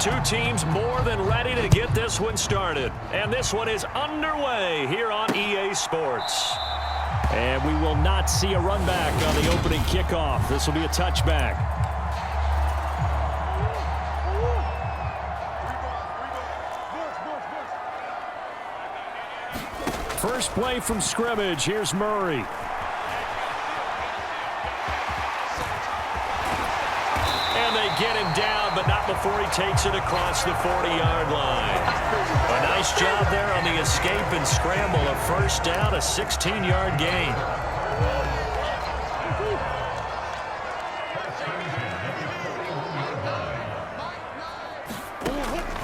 Two teams more than ready to get this one started. And this one is underway here on EA Sports. And we will not see a run back on the opening kickoff. This will be a touchback. First play from scrimmage. Here's Murray. And they get him down, but not before he takes it across the 40-yard line. A nice job there on the escape and scramble. A first down, a 16-yard gain.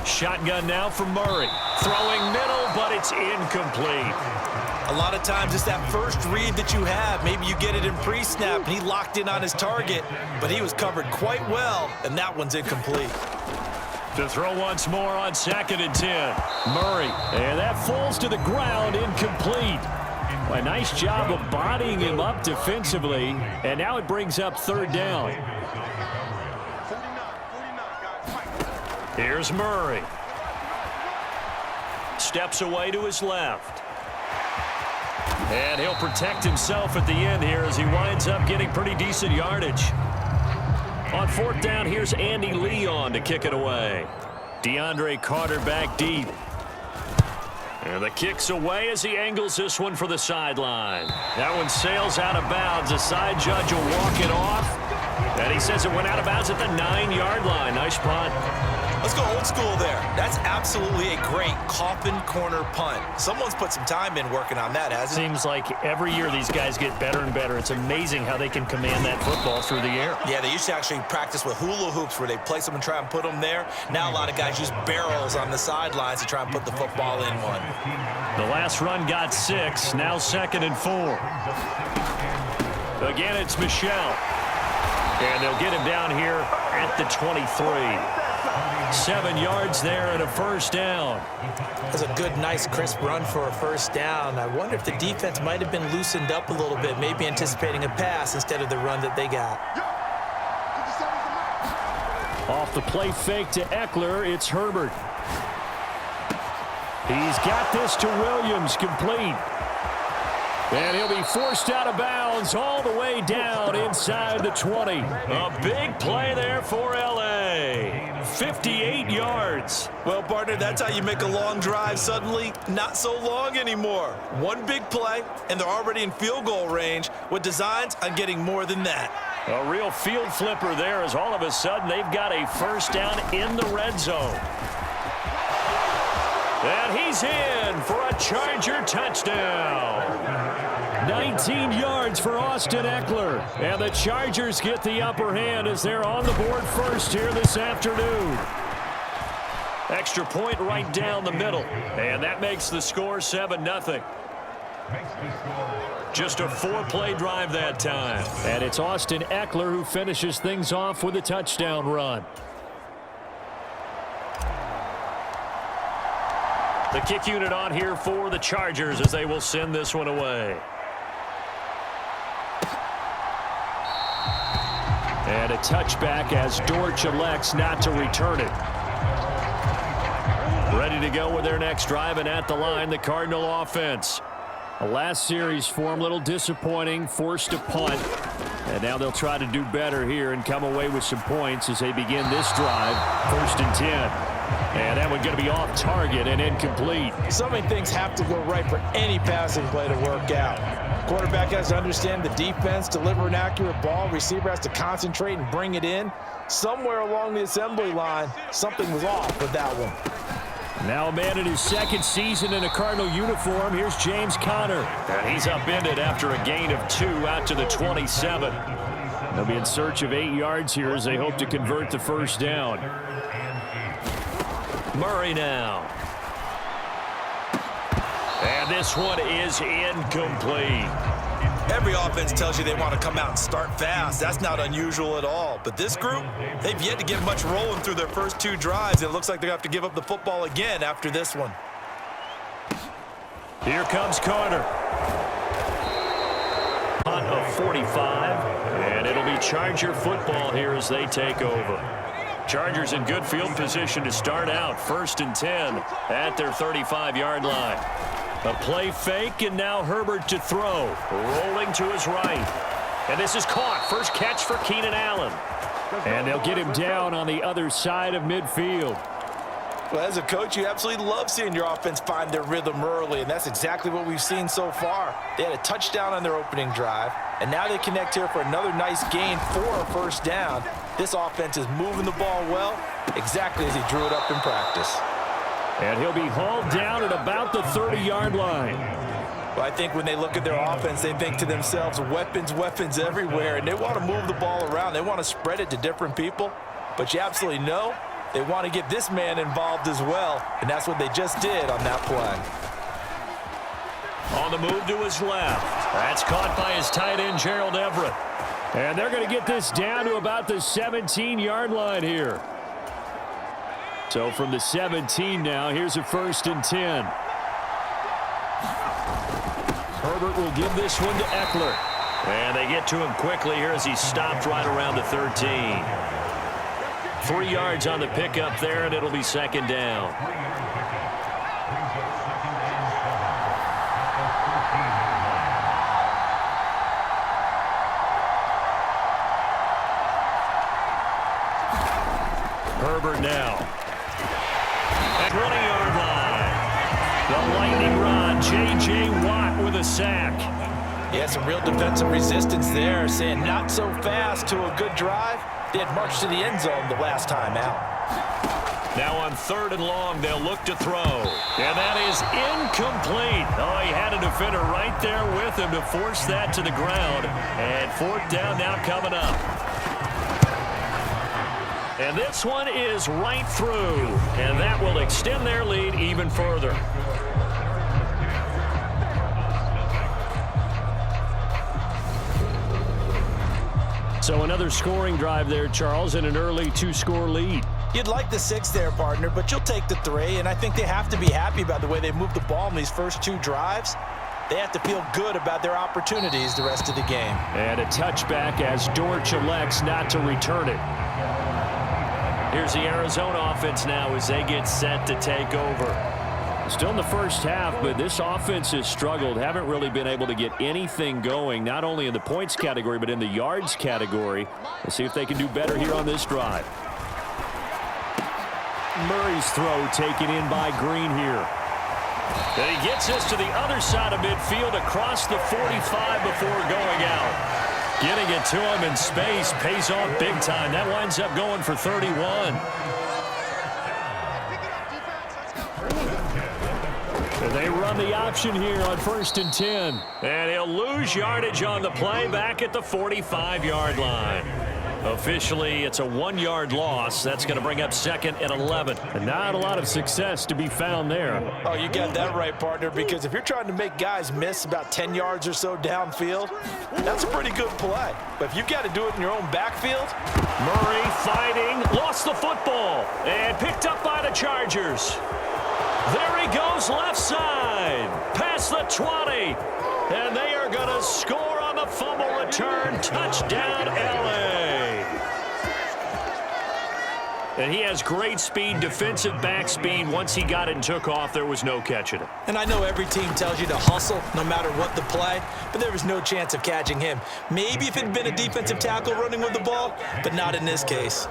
Shotgun now for Murray. Throwing middle, but it's incomplete. A lot of times it's that first read that you have. Maybe you get it in pre-snap, and he locked in on his target, but he was covered quite well, and that one's incomplete. To throw once more on 2nd and 10. Murray, and that falls to the ground, incomplete. A nice job of bodying him up defensively, and now it brings up 3rd down. Here's Murray. Steps away to his left. And he'll protect himself at the end here as he winds up getting pretty decent yardage. On 4th down, here's Andy Leon to kick it away. DeAndre Carter back deep. And the kick's away as he angles this one for the sideline. That one sails out of bounds. The side judge will walk it off. And he says it went out of bounds at the 9-yard line. Nice punt. Let's go old school there. That's absolutely a great coffin corner punt. Someone's put some time in working on that, hasn't it? Seems like every year these guys get better and better. It's amazing how they can command that football through the air. Yeah, they used to actually practice with hula hoops where they place them and try and put them there. Now a lot of guys use barrels on the sidelines to try and put the football in one. The last run got 6. Now 2nd and 4. Again, it's Michelle. And they'll get him down here at the 23. 7 yards there and a first down. That's a good, nice, crisp run for a first down. I wonder if the defense might have been loosened up a little bit, maybe anticipating a pass instead of the run that they got. Off the play fake to Eckler, it's Herbert. He's got this to Williams, complete. And he'll be forced out of bounds all the way down inside the 20. A big play there for L.A. 58 yards. Well, partner, that's how you make a long drive suddenly not so long anymore. One big play, and they're already in field goal range with designs on getting more than that. A real field flipper there as all of a sudden they've got a first down in the red zone. And he's in for a Charger touchdown. 19 yards for Austin Eckler. And the Chargers get the upper hand as they're on the board first here this afternoon. Extra point right down the middle. And that makes the score 7-0. Just a 4-play drive that time. And it's Austin Eckler who finishes things off with a touchdown run. The kick unit on here for the Chargers as they will send this one away. And a touchback as Dortch elects not to return it. Ready to go with their next drive, and at the line, the Cardinal offense. The last series for them, a little disappointing, forced to punt. And now they'll try to do better here and come away with some points as they begin this drive. 1st and 10. And that one going to be off target and incomplete. So many things have to go right for any passing play to work out. Quarterback has to understand the defense, deliver an accurate ball. Receiver has to concentrate and bring it in. Somewhere along the assembly line, something was off with that one. Now a man in his 2nd season in a Cardinal uniform. Here's James Conner. And he's upended after a gain of 2 out to the 27. They'll be in search of 8 yards here as they hope to convert the first down. Murray now. And this one is incomplete. Every offense tells you they want to come out and start fast. That's not unusual at all. But this group, they've yet to get much rolling through their first 2 drives. It looks like they have to give up the football again after this one. Here comes Carter. Punt of 45. And it'll be Charger football here as they take over. Chargers in good field position to start out. 1st and 10 at their 35-yard line. A play fake, and now Herbert to throw. Rolling to his right. And this is caught. First catch for Keenan Allen. And they'll get him down on the other side of midfield. Well, as a coach, you absolutely love seeing your offense find their rhythm early, and that's exactly what we've seen so far. They had a touchdown on their opening drive, and now they connect here for another nice gain for a first down. This offense is moving the ball well, exactly as he drew it up in practice. And he'll be hauled down at about the 30-yard line. Well, I think when they look at their offense, they think to themselves, weapons, weapons everywhere, and they want to move the ball around. They want to spread it to different people, but you absolutely know they want to get this man involved as well, and that's what they just did on that play. On the move to his left. That's caught by his tight end, Gerald Everett. And they're going to get this down to about the 17-yard line here. So from the 17 now, here's a 1st and 10. Herbert will give this one to Eckler. And they get to him quickly here as he stopped right around the 13. 3 yards on the pickup there, and it'll be 2nd down. Herbert now. At 20-yard line. The lightning rod, J.J. Watt with a sack. Yeah, some real defensive resistance there, saying not so fast to a good drive. They had marched to the end zone the last time out. Now on 3rd and long, they'll look to throw. And that is incomplete. Oh, he had a defender right there with him to force that to the ground. And 4th down now coming up. And this one is right through. And that will extend their lead even further. So another scoring drive there, Charles, and an early 2-score lead. You'd like the 6 there, partner, but you'll take the 3, and I think they have to be happy about the way they moved the ball in these first 2 drives. They have to feel good about their opportunities the rest of the game. And a touchback as Dortch elects not to return it. Here's the Arizona offense now as they get set to take over. Still in the first half, but this offense has struggled. Haven't really been able to get anything going, not only in the points category, but in the yards category. Let's see if they can do better here on this drive. Murray's throw taken in by Green here. And he gets this to the other side of midfield across the 45 before going out. Getting it to him in space pays off big time. That winds up going for 31. They run the option here on 1st and 10. And he'll lose yardage on the play back at the 45-yard line. Officially, it's a 1-yard loss. That's going to bring up 2nd and 11. And not a lot of success to be found there. Oh, you got that right, partner, because if you're trying to make guys miss about 10 yards or so downfield, that's a pretty good play. But if you've got to do it in your own backfield. Murray fighting, lost the football, and picked up by the Chargers. There he goes left side, past the 20. And they are going to score on the fumble return. Touchdown, L.A. And he has great speed, defensive back speed. Once he got it and took off, there was no catching it. And I know every team tells you to hustle no matter what the play, but there was no chance of catching him. Maybe if it had been a defensive tackle running with the ball, but not in this case.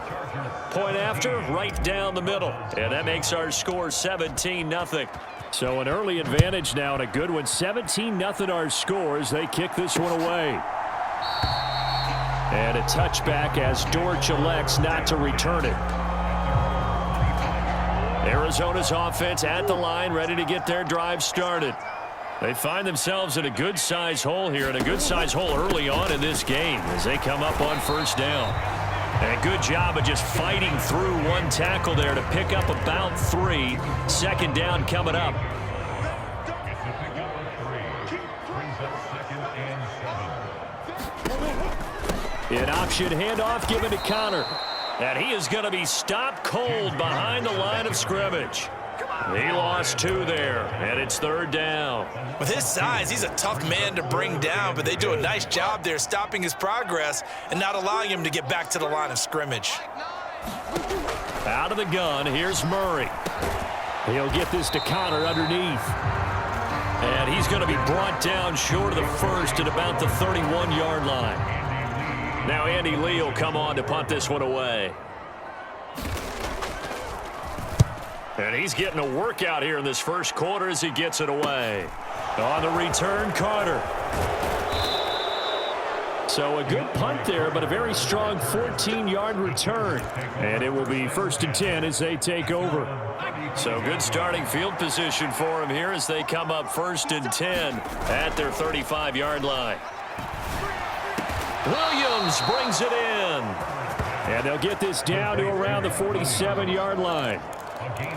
Point after, right down the middle. And that makes our score 17-0. So an early advantage now and a good one. 17-0 our score as they kick this one away. And a touchback as Dortch elects not to return it. Arizona's offense at the line, ready to get their drive started. They find themselves in a good-sized hole here, and a good-sized hole early on in this game as they come up on 1st down. And a good job of just fighting through one tackle there to pick up about 3. 2nd down coming up. An option handoff given to Connor. And he is going to be stopped cold behind the line of scrimmage. He lost 2 there, and it's 3rd down. With his size, he's a tough man to bring down, but they do a nice job there stopping his progress and not allowing him to get back to the line of scrimmage. Out of the gun, here's Murray. He'll get this to counter underneath. And he's going to be brought down short of the first at about the 31-yard line. Now Andy Lee will come on to punt this one away. And he's getting a workout here in this first quarter as he gets it away. On the return, Carter. So a good punt there, but a very strong 14-yard return. And it will be 1st and 10 as they take over. So good starting field position for him here as they come up 1st and 10 at their 35-yard line. Williams brings it in. And they'll get this down to around the 47-yard line.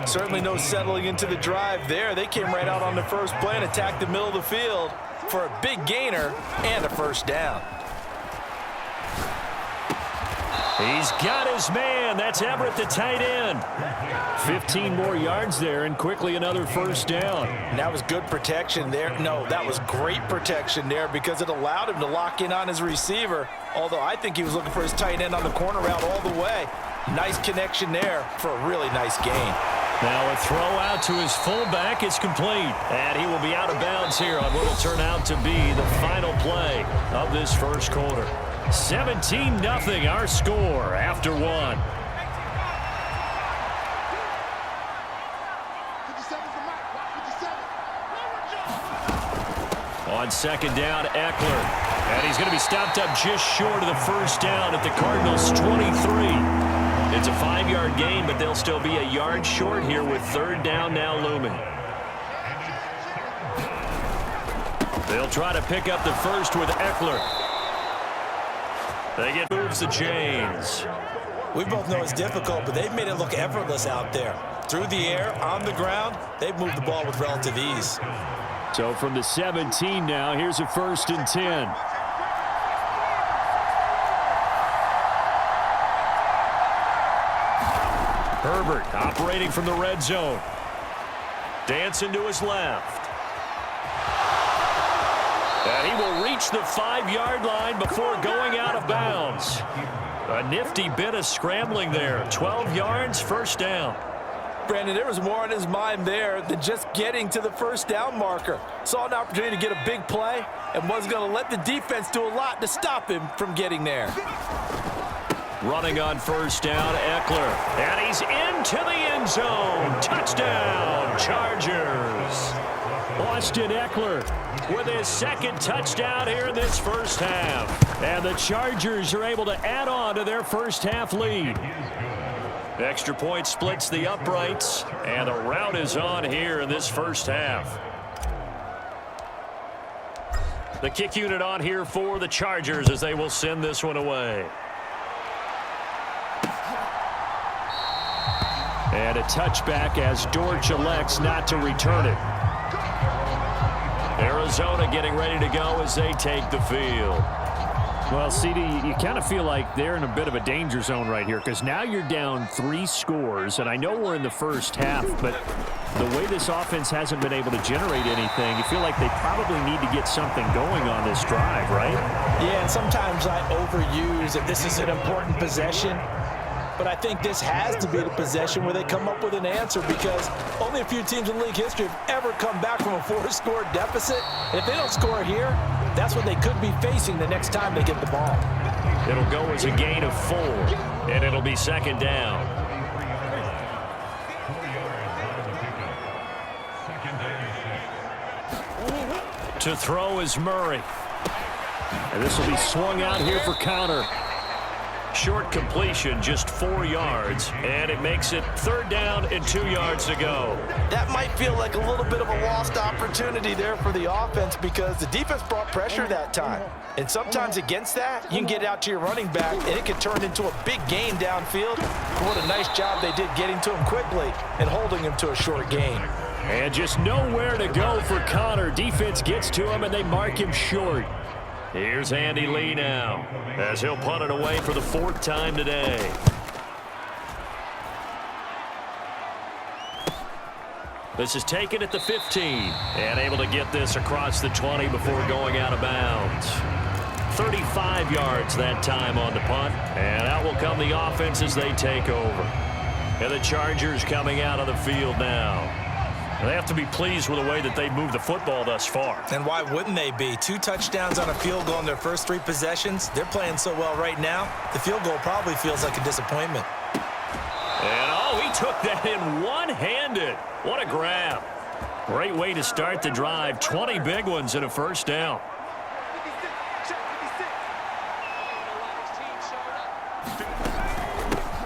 Certainly no settling into the drive there. They came right out on the first play and attacked the middle of the field for a big gainer and a first down. He's got his man. That's Everett, the tight end. 15 more yards there and quickly another first down. And that was good protection there. No, that was great protection there because it allowed him to lock in on his receiver, although I think he was looking for his tight end on the corner route all the way. Nice connection there for a really nice gain. Now a throw out to his fullback is complete. And he will be out of bounds here on what will turn out to be the final play of this first quarter. 17-0 our score after one. On second down, Eckler. And he's going to be stopped up just short of the first down at the Cardinals' 23. It's a 5-yard gain, but they'll still be a yard short here with third down now looming. They'll try to pick up the first with Eckler. They get moves the chains. We both know it's difficult, but they've made it look effortless out there. Through the air, on the ground, they've moved the ball with relative ease. So from the 17 now, here's a 1st and 10. Herbert operating from the red zone. Dancing to his left. And he will reach the 5-yard line before going out of bounds. A nifty bit of scrambling there. 12 yards, first down. Brandon, there was more on his mind there than just getting to the first down marker. Saw an opportunity to get a big play and was going to let the defense do a lot to stop him from getting there. Running on first down, Eckler. And he's into the end zone. Touchdown, Chargers. Austin Eckler with his second touchdown here in this first half. And the Chargers are able to add on to their first half lead. Extra point splits the uprights, and the rout is on here in this first half. The kick unit on here for the Chargers as they will send this one away. And a touchback as Dortch elects not to return it. Arizona getting ready to go as they take the field. Well, CD, you kind of feel like they're in a bit of a danger zone right here because now you're down 3 scores, and I know we're in the first half, but the way this offense hasn't been able to generate anything, you feel like they probably need to get something going on this drive, right? Yeah, and sometimes I overuse that this is an important possession. But I think this has to be the possession where they come up with an answer because only a few teams in league history have ever come back from a 4-score deficit. And if they don't score here, that's what they could be facing the next time they get the ball. It'll go as a gain of 4, and it'll be second down. To throw is Murray. And this will be swung out here for counter. Short completion, just 4 yards, and it makes it third down and 2 yards to go. That might feel like a little bit of a lost opportunity there for the offense because the defense brought pressure that time. And sometimes against that, you can get out to your running back, and it can turn into a big gain downfield. What a nice job they did getting to him quickly and holding him to a short gain. And just nowhere to go for Connor. Defense gets to him, and they mark him short. Here's Andy Lee now as he'll punt it away for the 4th time today. This is taken at the 15 and able to get this across the 20 before going out of bounds. 35 yards that time on the punt. And out will come the offense as they take over. And the Chargers coming out of the field now. They have to be pleased with the way that they've moved the football thus far. And why wouldn't they be? 2 touchdowns on a field goal in their first 3 possessions. They're playing so well right now, the field goal probably feels like a disappointment. And, oh, he took that in one-handed. What a grab. Great way to start the drive. 20 big ones and a first down.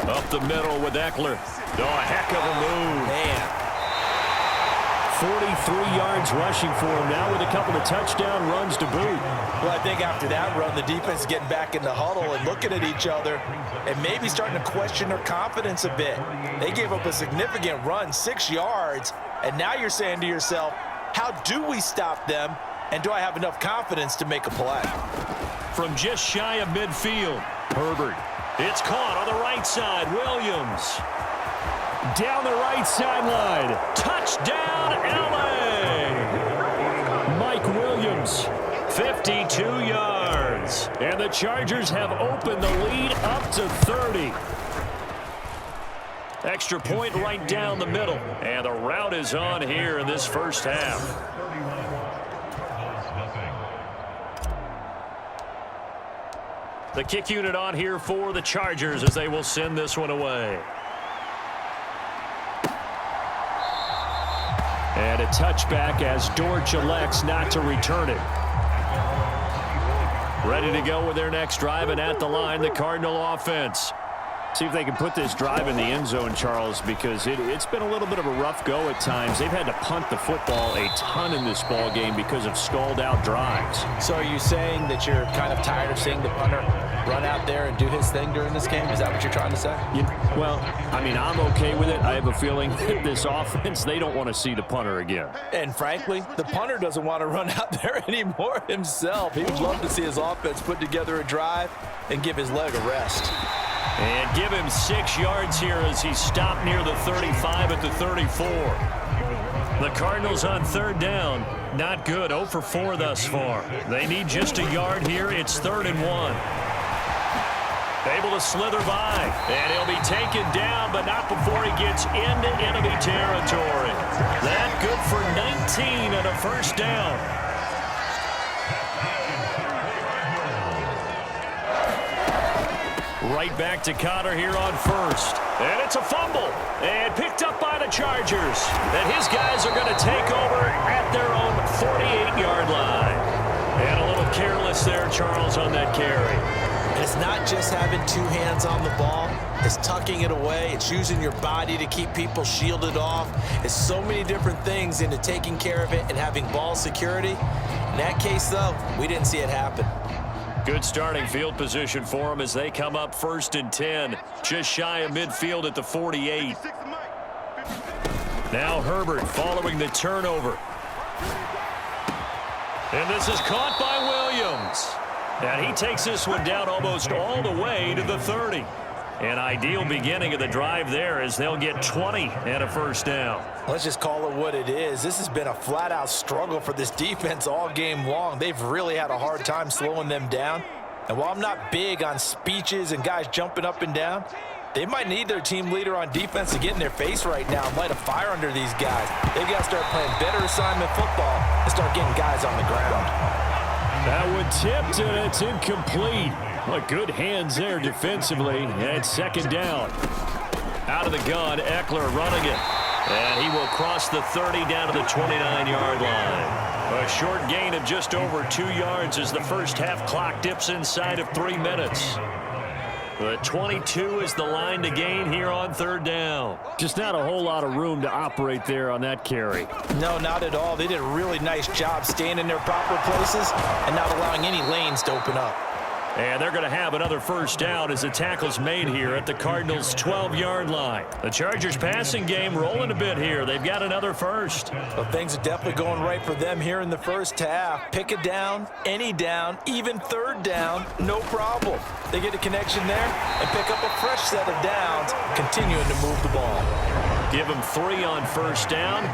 Up the middle with Eckler. Oh, a heck of a move. Man. 43 yards rushing for him now with a couple of touchdown runs to boot. Well, I think after that run, the defense is getting back in the huddle and looking at each other and maybe starting to question their confidence a bit. They gave up a significant run, 6 yards, and now you're saying to yourself, how do we stop them, and do I have enough confidence to make a play? From just shy of midfield, Herbert. It's caught on the right side. Williams. Down the right sideline. Touchdown, L.A. Mike Williams. 52 yards. And the Chargers have opened the lead up to 30. Extra point right down the middle. And the route is on here in this first half. The kick unit on here for the Chargers as they will send this one away. And a touchback as Dortch elects not to return it. Ready to go with their next drive, and at the line, the Cardinal offense. See if they can put this drive in the end zone, Charles, because it's been a little bit of a rough go at times. They've had to punt the football a ton in this ball game because of stalled-out drives. So are you saying that you're kind of tired of seeing the punter run out there and do his thing during this game? Is that what you're trying to say? Well, I mean, I'm okay with it. I have a feeling that this offense, they don't want to see the punter again. And frankly, the punter doesn't want to run out there anymore himself. He would love to see his offense put together a drive and give his leg a rest. And give him 6 yards here as he stopped near the 35 at the 34. The Cardinals on third down. Not good. 0 for 4 thus far. They need just a yard here. It's 3rd and 1. Able to slither by. And he'll be taken down, but not before he gets into enemy territory. That good for 19 and a first down. Right back to Connor here on first. And it's a fumble. And picked up by the Chargers. And his guys are going to take over at their own 48-yard line. And a little careless there, Charles, on that carry. And it's not just having 2 hands on the ball. It's tucking it away. It's using your body to keep people shielded off. It's so many different things into taking care of it and having ball security. In that case, though, we didn't see it happen. Good starting field position for them as they come up 1st and 10. Just shy of midfield at the 48. Now Herbert following the turnover. And this is caught by Williams. And he takes this one down almost all the way to the 30. An ideal beginning of the drive there as they'll get 20 and a first down. Let's just call it what it is. This has been a flat-out struggle for this defense all game long. They've really had a hard time slowing them down. And while I'm not big on speeches and guys jumping up and down, they might need their team leader on defense to get in their face right now and light a fire under these guys. They've got to start playing better assignment football and start getting guys on the ground. That one tipped, and it's incomplete. Well, good hands there defensively, and it's 2nd down. Out of the gun, Eckler running it. And he will cross the 30 down to the 29-yard line. A short gain of just over 2 yards as the first half clock dips inside of 3 minutes. The 22 is the line to gain here on 3rd down. Just not a whole lot of room to operate there on that carry. No, not at all. They did a really nice job staying in their proper places and not allowing any lanes to open up. And they're going to have another first down as the tackle's made here at the Cardinals' 12-yard line. The Chargers passing game rolling a bit here. They've got another first. Well, things are definitely going right for them here in the first half. Pick a down, any down, even 3rd down, no problem. They get a connection there and pick up a fresh set of downs, continuing to move the ball. Give them 3 on first down.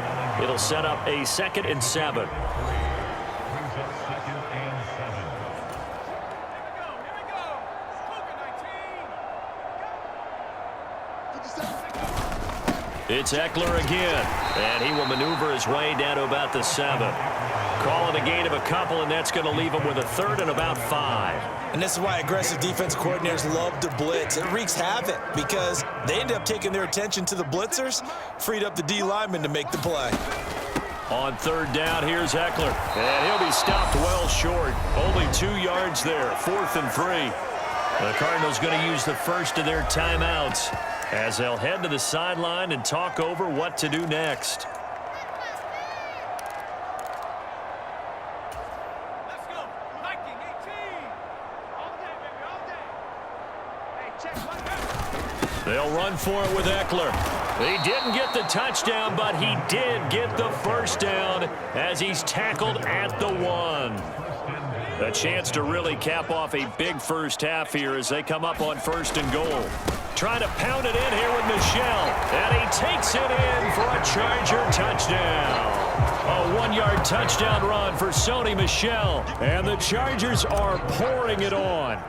It'll set up a 2nd and 7. It's Eckler again, and he will maneuver his way down to about the 7. Calling a gain of a couple, and that's going to leave him with a 3rd and about 5. And this is why aggressive defense coordinators love to blitz. It wreaks havoc because they end up taking their attention to the blitzers, freed up the D lineman to make the play. On 3rd down, here's Eckler, and he'll be stopped well short. Only 2 yards there, 4th and 3. The Cardinals going to use the first of their timeouts as they'll head to the sideline and talk over what to do next. Let's go. Viking 18. All day, baby, all day. Hey, check one back. They'll run for it with Eckler. He didn't get the touchdown, but he did get the first down as he's tackled at the 1. A chance to really cap off a big first half here as they come up on 1st and goal. Trying to pound it in here with Michel. And he takes it in for a Charger touchdown. A 1-yard touchdown run for Sony Michel. And the Chargers are pouring it on.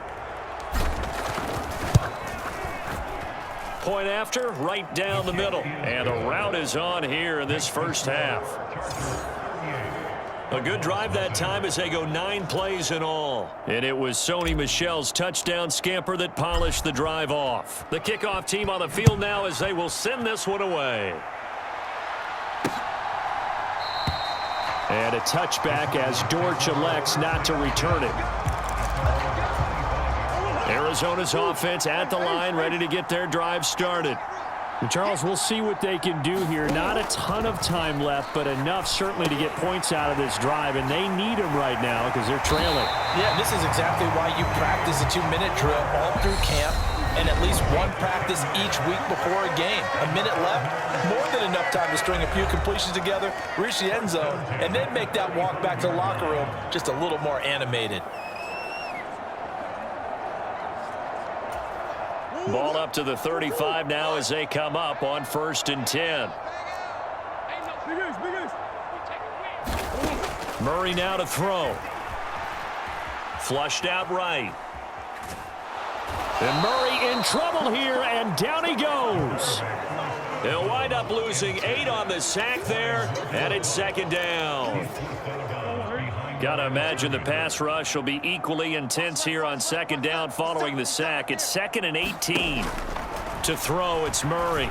Point after, right down the middle. And the route is on here in this first half. A good drive that time as they go 9 plays in all. And it was Sony Michel's touchdown scamper that polished the drive off. The kickoff team on the field now as they will send this one away. And a touchback as Dortch elects not to return it. Arizona's offense at the line, ready to get their drive started. And Charles, we'll see what they can do here. Not a ton of time left, but enough certainly to get points out of this drive, and they need them right now because they're trailing. Yeah, this is exactly why you practice a 2-minute drill all through camp and at least one practice each week before a game. A minute left, more than enough time to string a few completions together, reach the end zone, and then make that walk back to the locker room just a little more animated. Ball up to the 35 now as they come up on 1st and 10. Murray now to throw. Flushed out right. And Murray in trouble here, and down he goes. They'll wind up losing 8 on the sack there, and it's 2nd down. Got to imagine the pass rush will be equally intense here on 2nd down following the sack. It's 2nd and 18. To throw, it's Murray.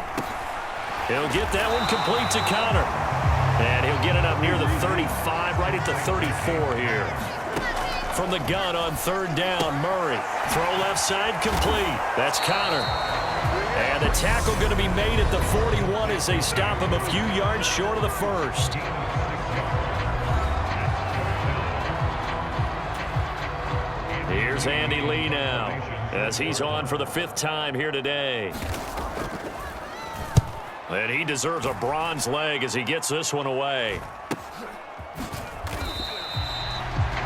He'll get that one complete to Connor. And he'll get it up near the 35, right at the 34 here. From the gun on 3rd down, Murray. Throw left side complete. That's Connor. And the tackle going to be made at the 41 as they stop him a few yards short of the 1st. Here's Andy Lee now as he's on for the 5th time here today. And he deserves a bronze leg as he gets this one away.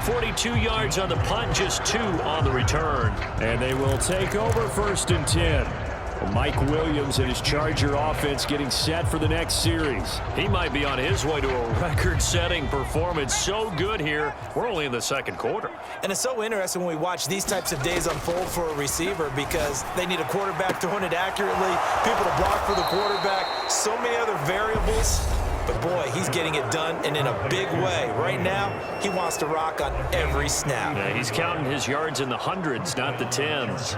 42 yards on the punt, just 2 on the return. And they will take over 1st and 10. Mike Williams and his Charger offense getting set for the next series. He might be on his way to a record-setting performance. So good here. We're only in the 2nd quarter. And it's so interesting when we watch these types of days unfold for a receiver because they need a quarterback throwing it accurately, people to block for the quarterback, so many other variables. But, boy, he's getting it done and in a big way. Right now, he wants to rock on every snap. Yeah, he's counting his yards in the hundreds, not the tens.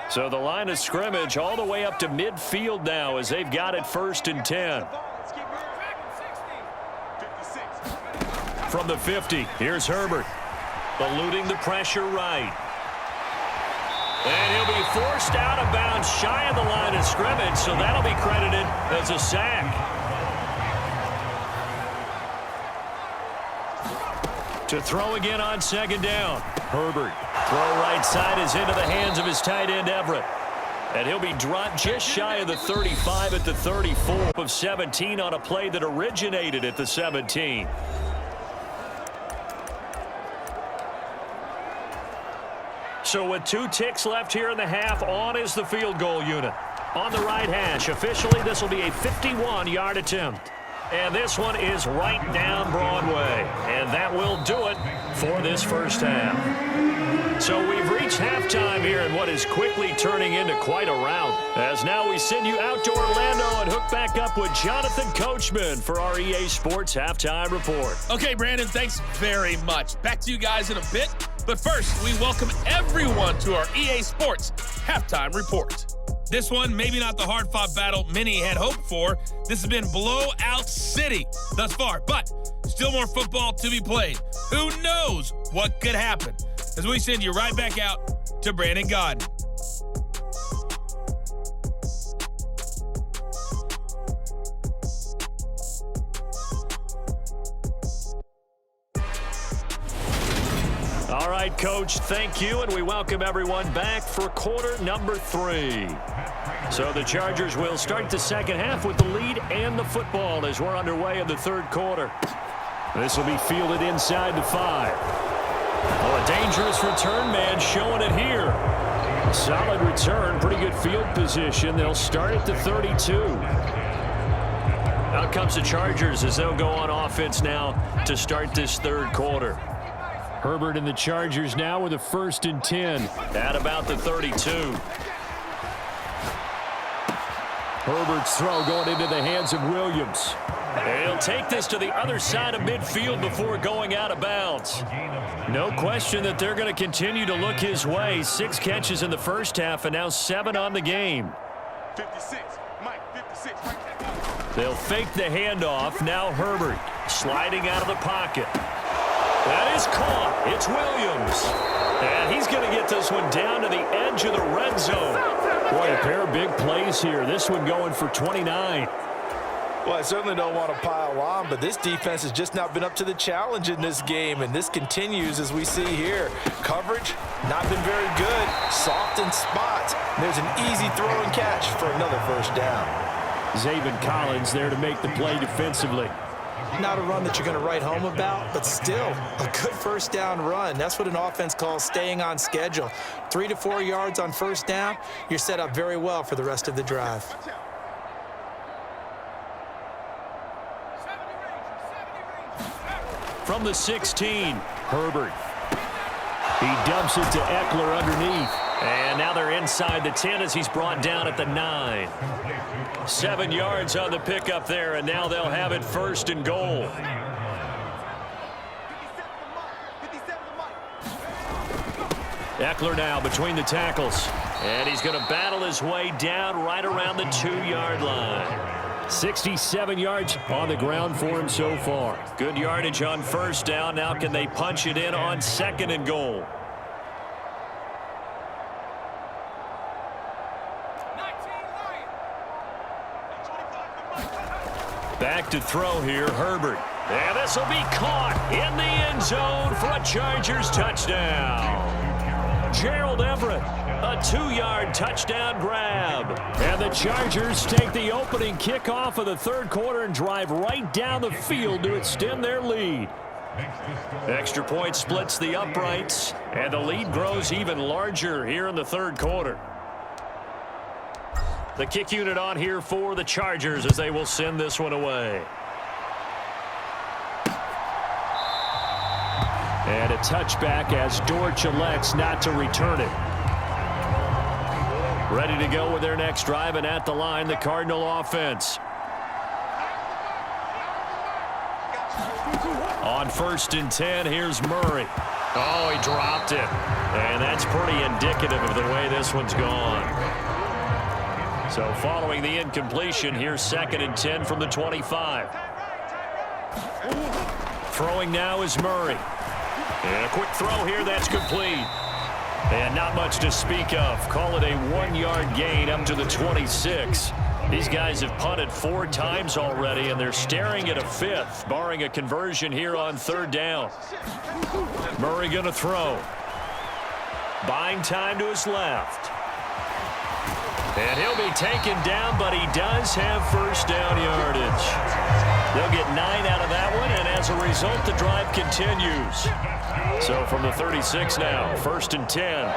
So the line of scrimmage all the way up to midfield now as they've got it 1st and 10. From the 50, here's Herbert. Eluding the pressure right. And he'll be forced out of bounds shy of the line of scrimmage, so that'll be credited as a sack. To throw again on 2nd down. Herbert. Throw right side is into the hands of his tight end, Everett. And he'll be dropped just shy of the 35 at the 34 of 17 on a play that originated at the 17. So with 2 ticks left here in the half, on is the field goal unit. On the right hash, officially this will be a 51-yard attempt. And this one is right down Broadway. And that will do it for this first half. So we've reached reached halftime here in what is quickly turning into quite a rout. As now we send you out to Orlando and hook back up with Jonathan Coachman for our EA Sports Halftime Report. Okay, Brandon, thanks very much. Back to you guys in a bit. But first, we welcome everyone to our EA Sports Halftime Report. This one, maybe not the hard-fought battle many had hoped for. This has been blowout city thus far, but still more football to be played. Who knows what could happen? As we send you right back out to Brandon Godden. All right, Coach, thank you, and we welcome everyone back for quarter number 3. So the Chargers will start the second half with the lead and the football as we're underway in the third quarter. This will be fielded inside the 5. Well, a dangerous return man showing it here. Solid return, pretty good field position. They'll start at the 32. Out comes the Chargers as they'll go on offense now to start this third quarter. Herbert and the Chargers now with a 1st and 10 at about the 32. Herbert's throw going into the hands of Williams. And he'll take this to the other side of midfield before going out of bounds. No question that they're going to continue to look his way. 6 catches in the first half and now 7 on the game. 56, Mike, 56. They'll fake the handoff. Now Herbert sliding out of the pocket. That is caught. It's Williams. And he's going to get this one down to the edge of the red zone. Boy, a pair of big plays here. This one going for 29. Well, I certainly don't want to pile on, but this defense has just not been up to the challenge in this game, and this continues as we see here. Coverage, not been very good. Soft in spots. There's an easy throw and catch for another first down. Zaven Collins there to make the play defensively. Not a run that you're going to write home about, but still a good first down run. That's what an offense calls staying on schedule. 3 to 4 yards on first down, you're set up very well for the rest of the drive. From the 16, Herbert. He dumps it to Eckler underneath. And now they're inside the 10 as he's brought down at the 9. 7 yards on the pickup there, and now they'll have it 1st and goal. Eckler now between the tackles. And he's going to battle his way down right around the 2-yard line. 67 yards on the ground for him so far. Good yardage on first down. Now can they punch it in on 2nd and goal? Back to throw here, Herbert. And this will be caught in the end zone for a Chargers touchdown. Gerald Everett, a 2-yard touchdown grab. And the Chargers take the opening kickoff of the third quarter and drive right down the field to extend their lead. Extra point splits the uprights, and the lead grows even larger here in the third quarter. The kick unit on here for the Chargers as they will send this one away. And a touchback as Dortch elects not to return it. Ready to go with their next drive, and at the line, the Cardinal offense. On 1st and 10, here's Murray. Oh, he dropped it. And that's pretty indicative of the way this one's gone. So following the incompletion, here's 2nd and 10 from the 25. Throwing now is Murray. And a quick throw here, that's complete. And not much to speak of. Call it a 1-yard gain up to the 26. These guys have punted 4 times already, and they're staring at a 5th, barring a conversion here on 3rd down. Murray going to throw. Buying time to his left. And he'll be taken down, but he does have first down yardage. They'll get 9 out of that one, and as a result, the drive continues. So from the 36 now, 1st and 10.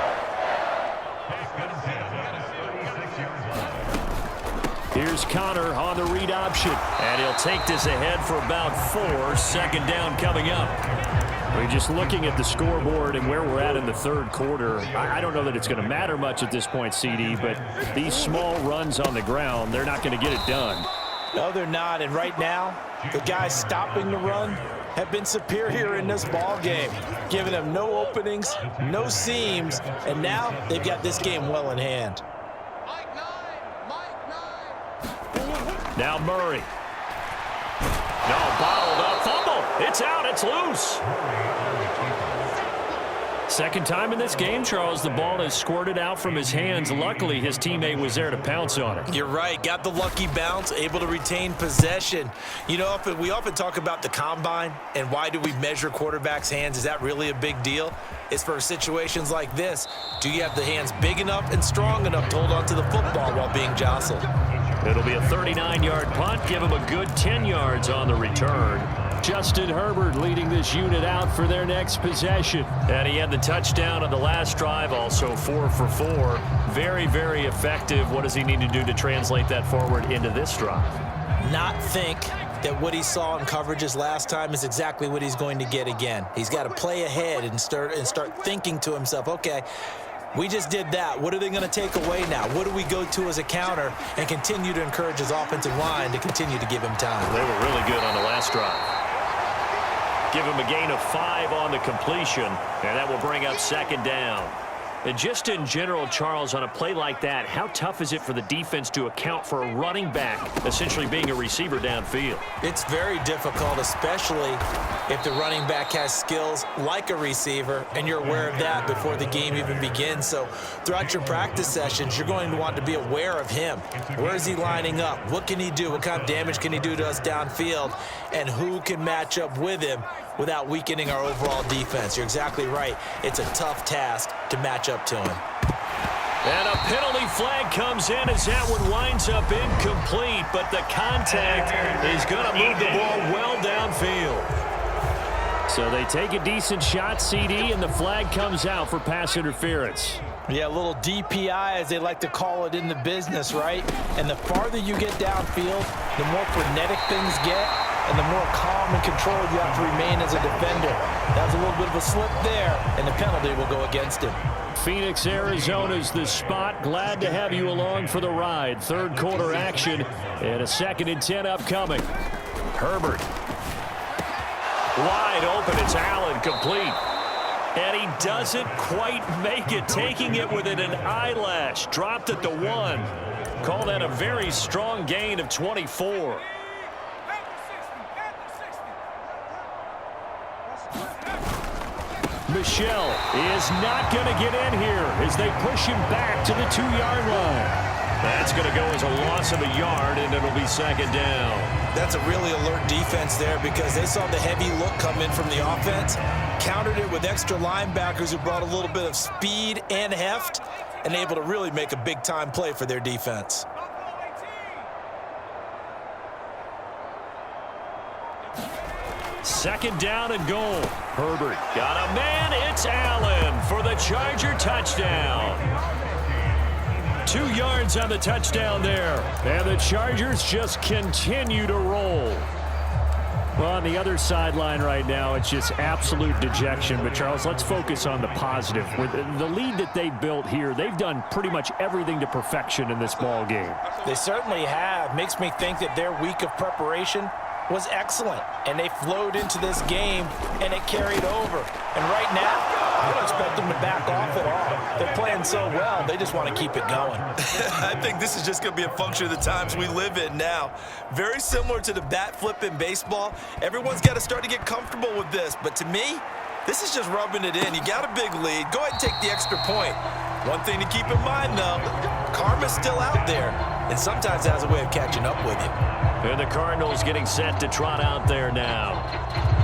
Here's Connor on the read option. And he'll take this ahead for about 4. 2nd down coming up. Just looking at the scoreboard and where we're at in the third quarter, I don't know that it's going to matter much at this point, CD, but these small runs on the ground, they're not going to get it done. No, they're not. And right now, the guys stopping the run have been superior in this ball game, giving them no openings, no seams, and now they've got this game well in hand. Now Murray. No, bottled up, fumble. It's out, it's loose. Second time in this game, Charles, the ball has squirted out from his hands. Luckily, his teammate was there to pounce on it. You're right. Got the lucky bounce, able to retain possession. You know, we often talk about the combine and why do we measure quarterbacks' hands. Is that really a big deal? It's for situations like this. Do you have the hands big enough and strong enough to hold on to the football while being jostled? It'll be a 39-yard punt. Give him a good 10 yards on the return. Justin Herbert leading this unit out for their next possession. And he had the touchdown on the last drive, also 4 for 4. Very, very effective. What does he need to do to translate that forward into this drive? Not think that what he saw in coverages last time is exactly what he's going to get again. He's got to play ahead and start thinking to himself, okay, we just did that. What are they going to take away now? What do we go to as a counter and continue to encourage his offensive line to continue to give him time? They were really good on the last drive. Give him a gain of 5 on the completion, and that will bring up second down. And just in general, Charles, on a play like that, how tough is it for the defense to account for a running back essentially being a receiver downfield? It's very difficult, especially if the running back has skills like a receiver, and you're aware of that before the game even begins. So throughout your practice sessions, you're going to want to be aware of him. Where is he lining up? What can he do? What kind of damage can he do to us downfield? And who can match up with him without weakening our overall defense? You're exactly right. It's a tough task to match up to him. And a penalty flag comes in as that one winds up incomplete, but the contact is going to move the ball well downfield. So they take a decent shot, CD, and the flag comes out for pass interference. Yeah, a little DPI, as they like to call it in the business, right? And the farther you get downfield, the more frenetic things get, and the more calm and controlled you have to remain as a defender. That was a little bit of a slip there, and the penalty will go against him. Phoenix, Arizona's the spot. Glad to have you along for the ride. Third quarter action and a 2nd and 10 upcoming. Herbert. Wide open, it's Allen, complete. And he doesn't quite make it, taking it within an eyelash. Dropped at the 1. Call that a very strong gain of 24. Michelle is not going to get in here as they push him back to the 2-yard line. That's going to go as a loss of a yard, and it'll be second down. That's a really alert defense there because they saw the heavy look come in from the offense, countered it with extra linebackers who brought a little bit of speed and heft, and able to really make a big-time play for their defense. Second down and goal. Herbert got a man. It's Allen for the Charger touchdown. 2 yards on the touchdown there. And the Chargers just continue to roll. Well, on the other sideline right now, it's just absolute dejection. But, Charles, let's focus on the positive. With the lead that they built here, they've done pretty much everything to perfection in this ball game. They certainly have. Makes me think that their week of preparation was excellent, and they flowed into this game, and it carried over. And right now, I don't expect them to back off at all. They're playing so well, they just want to keep it going. I think this is just going to be a function of the times we live in now. Very similar to the bat flip in baseball. Everyone's got to start to get comfortable with this, but to me, this is just rubbing it in. You got a big lead. Go ahead and take the extra point. One thing to keep in mind, though, karma's still out there, and sometimes it has a way of catching up with you. And the Cardinals getting set to trot out there now.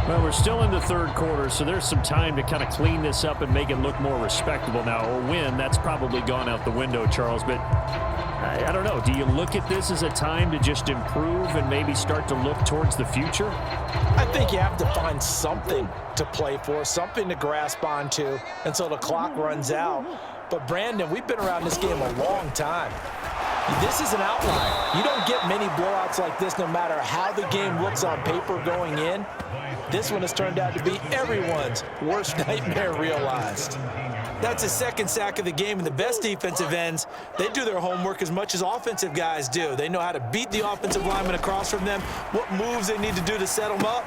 Well, we're still in the third quarter, so there's some time to kind of clean this up and make it look more respectable now. A win, that's probably gone out the window, Charles, but I don't know. Do you look at this as a time to just improve and maybe start to look towards the future? I think you have to find something to play for, something to grasp onto until the clock runs out. But, Brandon, we've been around this game a long time. This is an outlier. You don't get many blowouts like this no matter how the game looks on paper going in. This one has turned out to be everyone's worst nightmare realized. That's his second sack of the game, and the best defensive ends, they do their homework as much as offensive guys do. They know how to beat the offensive lineman across from them, what moves they need to do to set them up.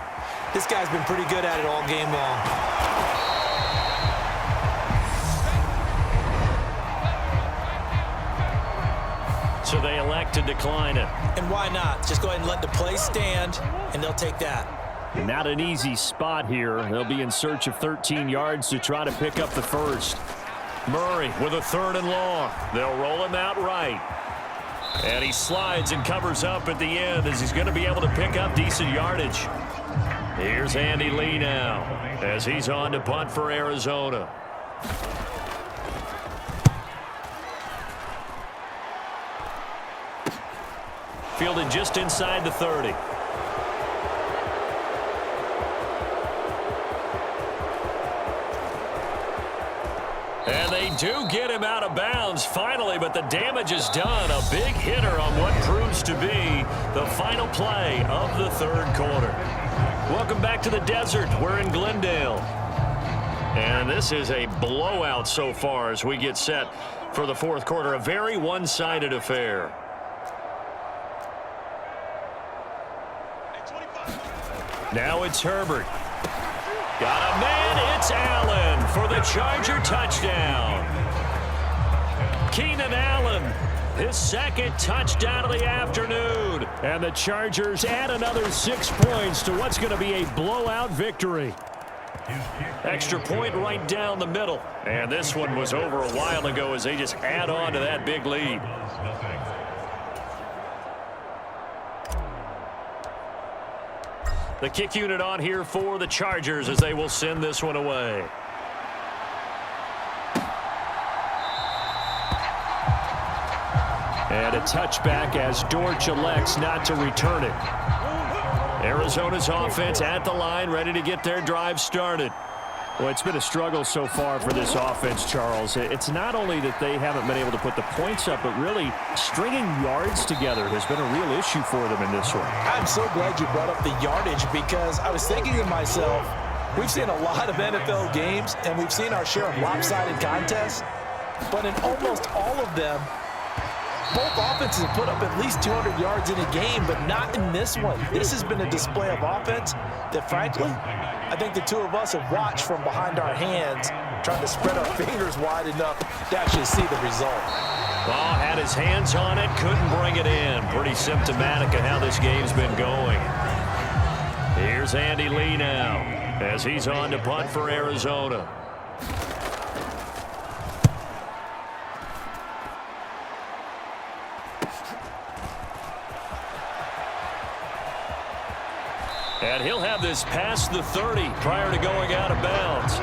This guy's been pretty good at it all game long. So they elect to decline it. And why not? Just go ahead and let the play stand, and they'll take that. Not an easy spot here. They'll be in search of 13 yards to try to pick up the first. Murray with a 3rd and long. They'll roll him out right. And he slides and covers up at the end as he's going to be able to pick up decent yardage. Here's Andy Lee now as he's on to punt for Arizona. Fielded just inside the 30. And they do get him out of bounds finally, but the damage is done. A big hitter on what proves to be the final play of the 3rd quarter. Welcome back to the desert. We're in Glendale. And this is a blowout so far as we get set for the 4th quarter. A very one-sided affair. Now it's Herbert. Got a man, it's Allen for the Charger touchdown. Keenan Allen, his 2nd touchdown of the afternoon. And the Chargers add another 6 points to what's going to be a blowout victory. Extra point right down the middle. And this one was over a while ago as they just add on to that big lead. The kick unit on here for the Chargers as they will send this one away. And a touchback as Dortch elects not to return it. Arizona's offense at the line, ready to get their drive started. Well, it's been a struggle so far for this offense, Charles. It's not only that they haven't been able to put the points up, but really stringing yards together has been a real issue for them in this one. I'm so glad you brought up the yardage because I was thinking to myself, we've seen a lot of NFL games and we've seen our share of lopsided contests, but in almost all of them, both offenses have put up at least 200 yards in a game, but not in this one. This has been a display of offense that, frankly, I think the two of us have watched from behind our hands, trying to spread our fingers wide enough to actually see the result. Ball had his hands on it, couldn't bring it in. Pretty symptomatic of how this game's been going. Here's Andy Lee now as he's on to punt for Arizona. And he'll have this past the 30 prior to going out of bounds.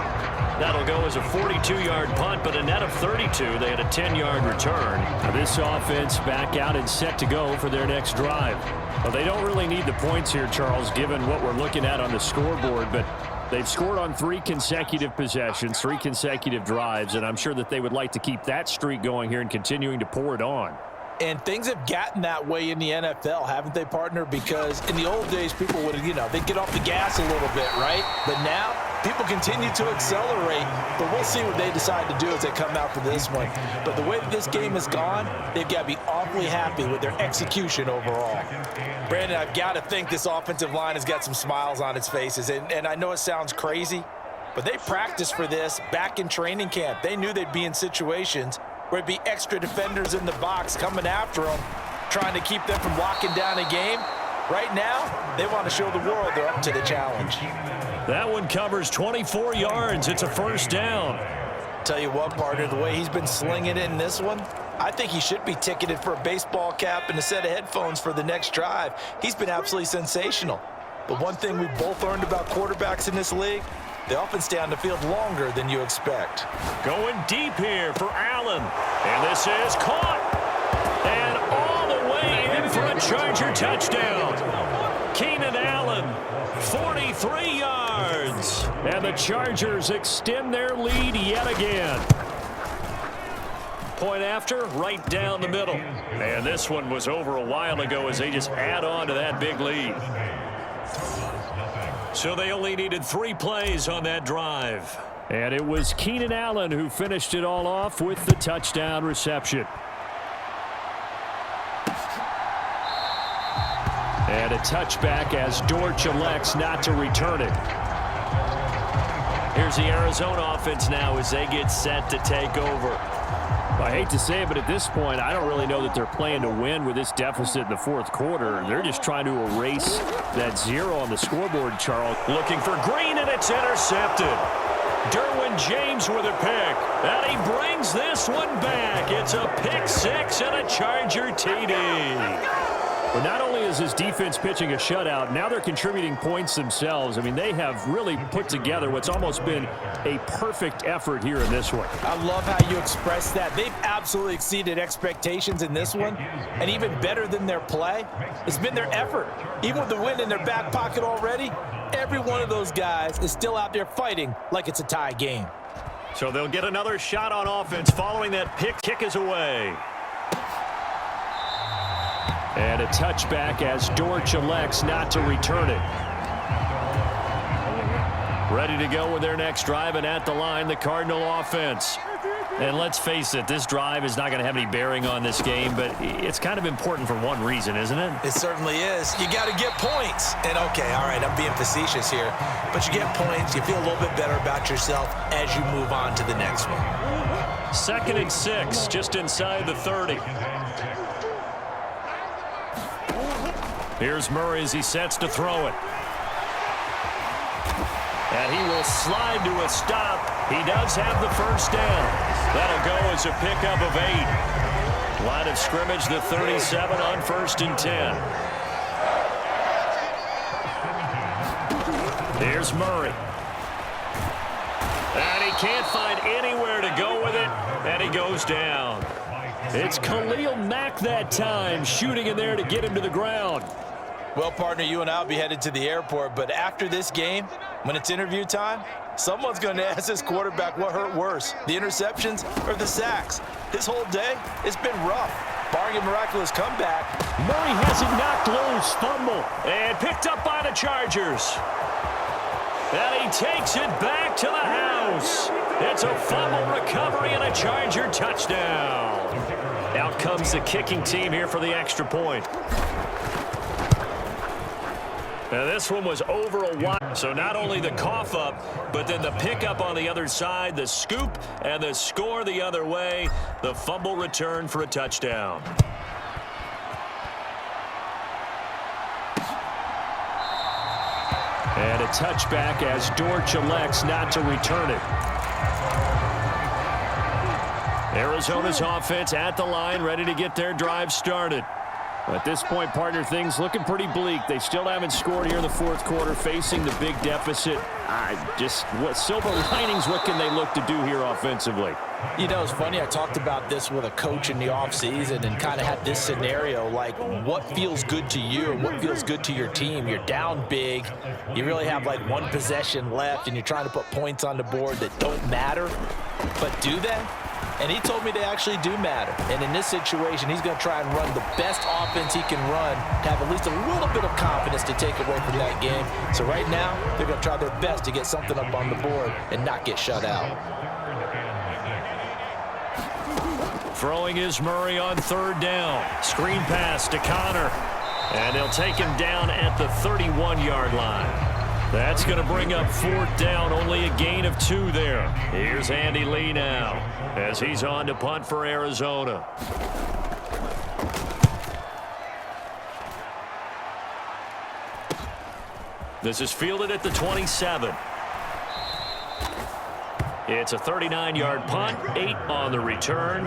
That'll go as a 42-yard punt, but a net of 32. They had a 10-yard return. Now this offense back out and set to go for their next drive. Well, they don't really need the points here, Charles, given what we're looking at on the scoreboard, but they've scored on 3 consecutive possessions, 3 consecutive drives, and I'm sure that they would like to keep that streak going here and continuing to pour it on. And things have gotten that way in the NFL, haven't they, partner? Because in the old days, people would, they'd get off the gas a little bit, right? But now, people continue to accelerate, but we'll see what they decide to do as they come out for this one. But the way that this game has gone, they've got to be awfully happy with their execution overall. Brandon, I've got to think this offensive line has got some smiles on its faces. And I know it sounds crazy, but they practiced for this back in training camp. They knew they'd be in situations where it'd be extra defenders in the box coming after them, trying to keep them from locking down a game. Right now, they want to show the world they're up to the challenge. That one covers 24 yards. It's a first down. Tell you what, partner, the way he's been slinging it in this one, I think he should be ticketed for a baseball cap and a set of headphones for the next drive. He's been absolutely sensational. But one thing we both learned about quarterbacks in this league, they often stay on the field longer than you expect. Going deep here for Allen. And this is caught. And all the way in for a Charger touchdown. Keenan Allen, 43 yards. And the Chargers extend their lead yet again. Point after, right down the middle. And this one was over a while ago as they just add on to that big lead. So they only needed 3 plays on that drive. And it was Keenan Allen who finished it all off with the touchdown reception. And a touchback as Dortch elects not to return it. Here's the Arizona offense now as they get set to take over. I hate to say it, but at this point, I don't really know that they're playing to win with this deficit in the fourth quarter. They're just trying to erase that 0 on the scoreboard, Charles. Looking for Green, and it's intercepted. Derwin James with a pick, and he brings this one back. It's a pick 6 and a Charger TD. But not only is his defense pitching a shutout, now they're contributing points themselves. I mean, they have really put together what's almost been a perfect effort here in this one. I love how you express that. They've absolutely exceeded expectations in this one, and even better than their play, it's been their effort. Even with the win in their back pocket already, every one of those guys is still out there fighting like it's a tie game. So they'll get another shot on offense following that pick. Kick is away. And a touchback as Dortch elects not to return it. Ready to go with their next drive, and at the line, the Cardinal offense. And let's face it, this drive is not going to have any bearing on this game, but it's kind of important for one reason, isn't it? It certainly is. You got to get points. And, okay, all right, I'm being facetious here. But you get points, you feel a little bit better about yourself as you move on to the next one. 2nd and 6, just inside the 30. Here's Murray as he sets to throw it. And he will slide to a stop. He does have the first down. That'll go as a pickup of 8. Line of scrimmage, the 37 on 1st and 10. Here's Murray. And he can't find anywhere to go with it, and he goes down. It's Khalil Mack that time, shooting in there to get him to the ground. Well, partner, you and I will be headed to the airport, but after this game, when it's interview time, someone's going to ask this quarterback what hurt worse, the interceptions or the sacks. His whole day, it's been rough. Barring a miraculous comeback. Murray has it knocked loose, fumble, and picked up by the Chargers. And he takes it back to the house. It's a fumble recovery and a Charger touchdown. Out comes the kicking team here for the extra point. Now this one was over a while, so not only the cough up, but then the pickup on the other side, the scoop, and the score the other way, the fumble return for a touchdown. And a touchback as Dortch elects not to return it. Arizona's offense at the line, ready to get their drive started. At this point, partner, things looking pretty bleak. They still haven't scored here in the fourth quarter, facing the big deficit. What silver linings, what can they look to do here offensively? You know, it's funny, I talked about this with a coach in the offseason and kind of had this scenario, like what feels good to you and what feels good to your team. You're down big. You really have like one possession left, and you're trying to put points on the board that don't matter. But do they? And he told me they actually do matter. And in this situation, he's going to try and run the best offense he can run to have at least a little bit of confidence to take away from that game. So right now, they're going to try their best to get something up on the board and not get shut out. Throwing is Murray on 3rd down. Screen pass to Connor. And they'll take him down at the 31-yard line. That's going to bring up 4th down, only a gain of 2 there. Here's Andy Lee now as he's on to punt for Arizona. This is fielded at the 27. It's a 39-yard punt, 8 on the return.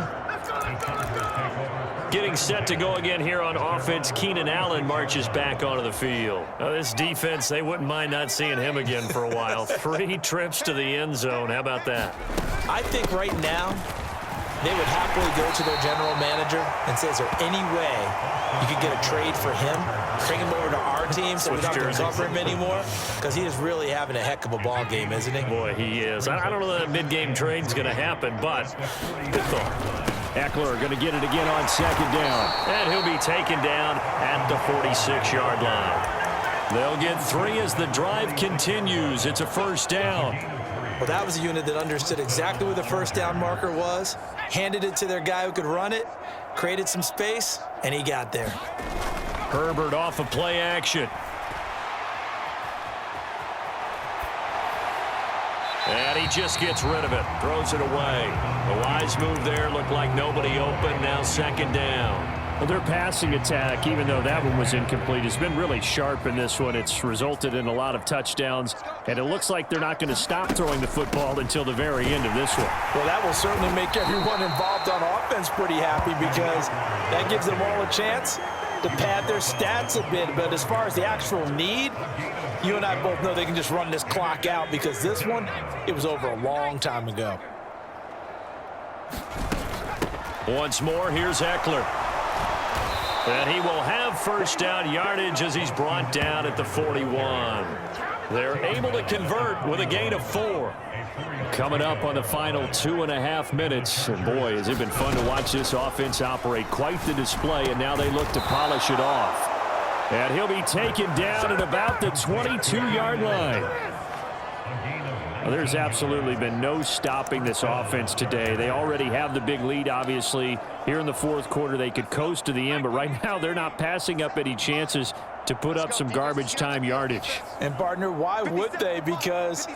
Getting set to go again here on offense, Keenan Allen marches back onto the field. Now this defense, they wouldn't mind not seeing him again for a while. 3 trips to the end zone. How about that? I think right now they would happily go to their general manager and say, is there any way you could get a trade for him? Bring him over to our team so we don't have to cover him anymore? Because he is really having a heck of a ball game, isn't he? Boy, he is. I don't know that a mid-game trade is going to happen, but good thought. Eckler going to get it again on second down. And he'll be taken down at the 46-yard line. They'll get 3 as the drive continues. It's a first down. Well, that was a unit that understood exactly where the first down marker was, handed it to their guy who could run it, created some space, and he got there. Herbert off of play action. And he just gets rid of it, throws it away. A wise move there, looked like nobody open, now second down. Well, their passing attack, even though that one was incomplete, has been really sharp in this one. It's resulted in a lot of touchdowns, and it looks like they're not going to stop throwing the football until the very end of this one. Well, that will certainly make everyone involved on offense pretty happy because that gives them all a chance to pad their stats a bit. But as far as the actual need, you and I both know they can just run this clock out because this one, it was over a long time ago. Once more, here's Eckler. And he will have first down yardage as he's brought down at the 41. They're able to convert with a gain of 4. Coming up on the final 2.5 minutes. And boy, has it been fun to watch this offense operate. Quite the display, and now they look to polish it off. And he'll be taken down at about the 22-yard line. Well, there's absolutely been no stopping this offense today. They already have the big lead, obviously. Here in the fourth quarter, they could coast to the end, but right now they're not passing up any chances to put up some garbage time yardage. And, partner, why would they? Because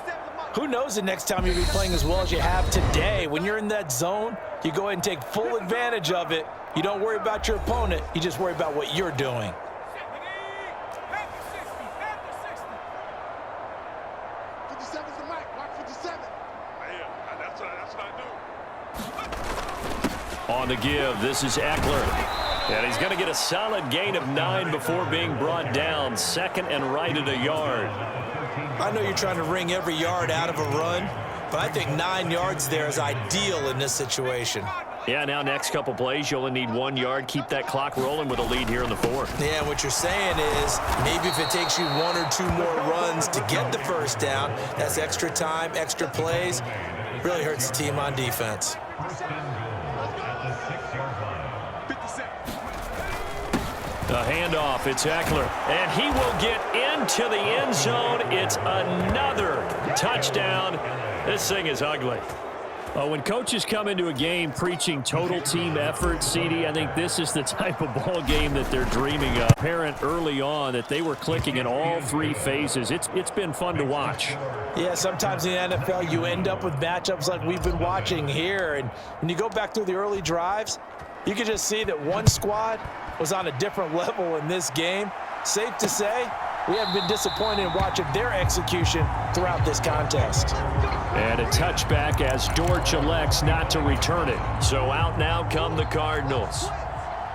who knows the next time you'll be playing as well as you have today. When you're in that zone, you go ahead and take full advantage of it. You don't worry about your opponent. You just worry about what you're doing. On the give, this is Eckler. And he's going to get a solid gain of 9 before being brought down. Second and right at a yard. I know you're trying to wring every yard out of a run, but I think 9 yards there is ideal in this situation. Yeah, now next couple plays, you only need 1 yard. Keep that clock rolling with a lead here in the fourth. Yeah, what you're saying is maybe if it takes you 1 or 2 more runs to get the first down, that's extra time, extra plays. Really hurts the team on defense. The handoff, it's Eckler, and he will get into the end zone. It's another touchdown. This thing is ugly. When coaches come into a game preaching total team effort, CD, I think this is the type of ball game that they're dreaming of. Apparent early on that they were clicking in all 3 phases. It's been fun to watch. Yeah, sometimes in the NFL you end up with matchups like we've been watching here. And when you go back through the early drives, you can just see that one squad was on a different level in this game. Safe to say, we haven't been disappointed in watching their execution throughout this contest. And a touchback as Dortch elects not to return it. So out now come the Cardinals.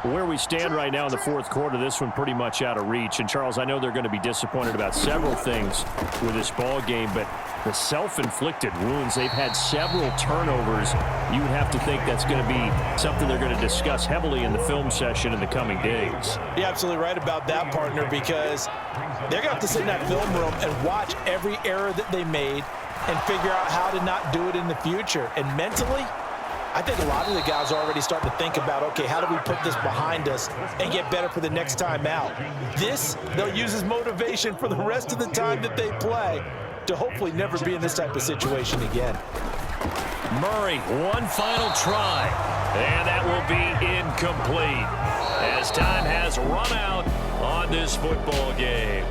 Where we stand right now in the fourth quarter, this one pretty much out of reach. And, Charles, I know they're going to be disappointed about several things with this ball game, but the self-inflicted wounds, they've had several turnovers. You would have to think that's going to be something they're going to discuss heavily in the film session in the coming days. You're absolutely right about that, partner, because they're going to have to sit in that film room and watch every error that they made and figure out how to not do it in the future. And mentally, I think a lot of the guys are already starting to think about, okay, how do we put this behind us and get better for the next time out? This, they'll use as motivation for the rest of the time that they play to hopefully never be in this type of situation again. Murray, one final try, and that will be incomplete as time has run out on this football game.